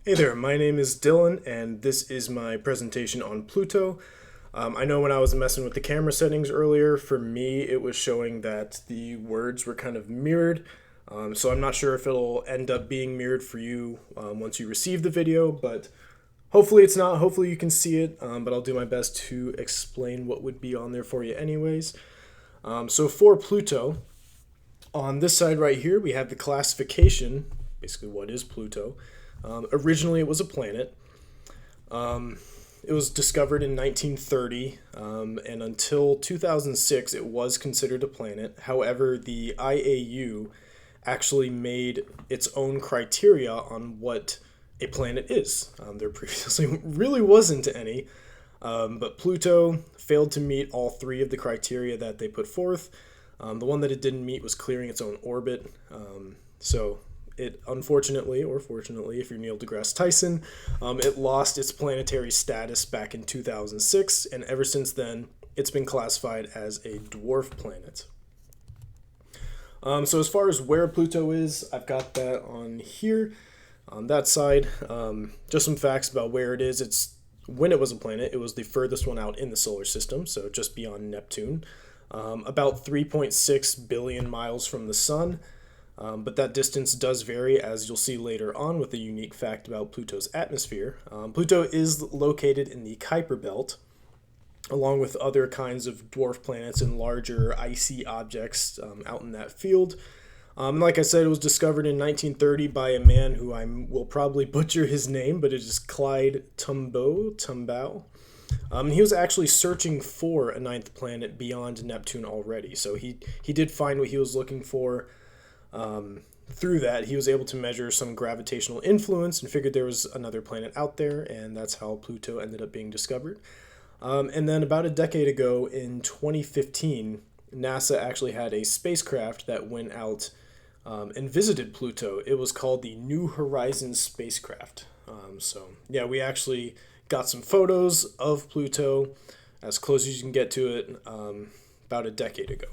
Hey there, my name is Dylan, and this is my presentation on Pluto. I know when I was messing with the camera settings earlier, for me it was showing that the words were kind of mirrored. So I'm not sure if it'll end up being mirrored for you once you receive the video, but hopefully it's not. Hopefully you can see it, but I'll do my best to explain what would be on there for you anyways. So for Pluto, on this side right here, we have the classification, basically what is Pluto. Originally, it was a planet. It was discovered in 1930, and until 2006, it was considered a planet. However, the IAU actually made its own criteria on what a planet is. There previously really wasn't any, but Pluto failed to meet all three of the criteria that they put forth. The one that it didn't meet was clearing its own orbit. So it unfortunately, or fortunately, if you're Neil deGrasse Tyson, it lost its planetary status back in 2006, and ever since then, it's been classified as a dwarf planet. So as far as where Pluto is, I've got that on here, on that side. Just some facts about where it is. When it was a planet, it was the furthest one out in the solar system, so just beyond Neptune. About 3.6 billion miles from the sun. But that distance does vary, as you'll see later on with a unique fact about Pluto's atmosphere. Pluto is located in the Kuiper Belt, along with other kinds of dwarf planets and larger icy objects out in that field. Like I said, it was discovered in 1930 by a man who I will probably butcher his name, but it is Clyde Tombaugh. He was actually searching for a ninth planet beyond Neptune already, so he did find what he was looking for. Through that, he was able to measure some gravitational influence and figured there was another planet out there, and that's how Pluto ended up being discovered. And then about a decade ago, in 2015, NASA actually had a spacecraft that went out and visited Pluto. It was called the New Horizons spacecraft. Yeah, we actually got some photos of Pluto, as close as you can get to it, about a decade ago.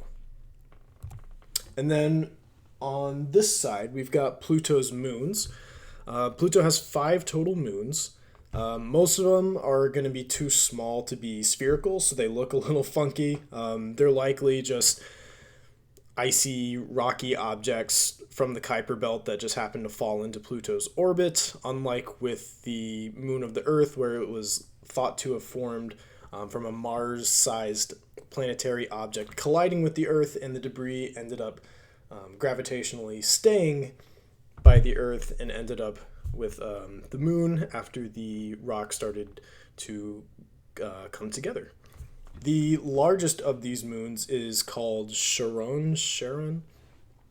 And then on this side, we've got Pluto's moons. Pluto has 5 total moons. Most of them are going to be too small to be spherical, so they look a little funky. They're likely just icy, rocky objects from the Kuiper Belt that just happen to fall into Pluto's orbit, unlike with the moon of the Earth, where it was thought to have formed from a Mars-sized planetary object colliding with the Earth, and the debris ended up gravitationally staying by the Earth and ended up with the moon after the rock started to come together. The largest of these moons is called Charon.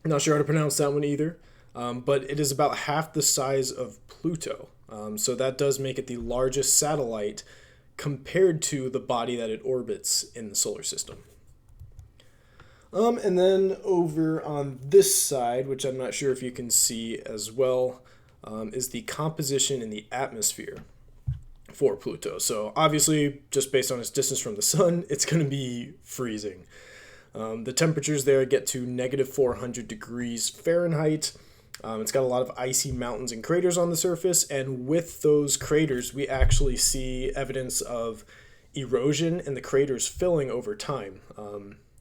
I'm not sure how to pronounce that one either, but it is about half the size of Pluto. So that does make it the largest satellite compared to the body that it orbits in the solar system. And then over on this side, which I'm not sure if you can see as well, is the composition in the atmosphere for Pluto. So obviously, just based on its distance from the sun, it's going to be freezing. The temperatures there get to negative 400 degrees Fahrenheit. It's got a lot of icy mountains and craters on the surface, and with those craters, we actually see evidence of erosion and the craters filling over time,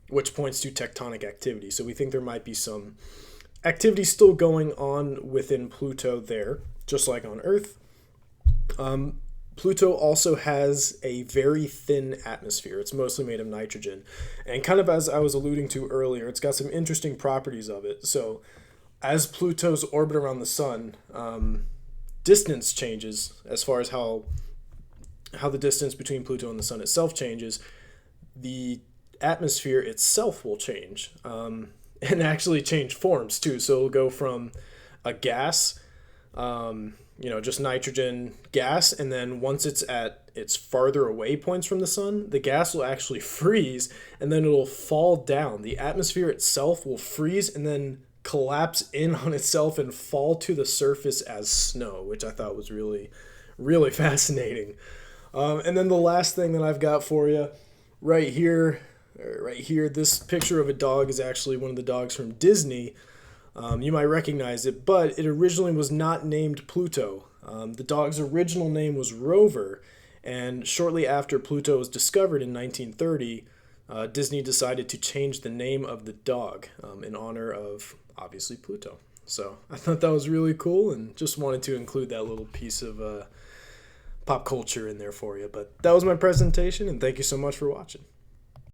which points to tectonic activity. So we think there might be some activity still going on within Pluto there, just like on Earth. Pluto also has a very thin atmosphere. It's mostly made of nitrogen. And kind of as I was alluding to earlier, it's got some interesting properties of it. So as Pluto's orbit around the sun, distance changes as far as how the distance between Pluto and the sun itself changes. The atmosphere itself will change, and actually change forms too. So it'll go from a gas, just nitrogen gas, and then once it's at its farther away points from the sun, the gas will actually freeze, and then it'll fall down. The atmosphere itself will freeze and then collapse in on itself and fall to the surface as snow, which I thought was really, really fascinating. And then the last thing that I've got for you right here, this picture of a dog is actually one of the dogs from Disney. You might recognize it, but it originally was not named Pluto. The dog's original name was Rover, and shortly after Pluto was discovered in 1930, Disney decided to change the name of the dog in honor of, obviously, Pluto. So I thought that was really cool and just wanted to include that little piece of pop culture in there for you. But that was my presentation, and thank you so much for watching.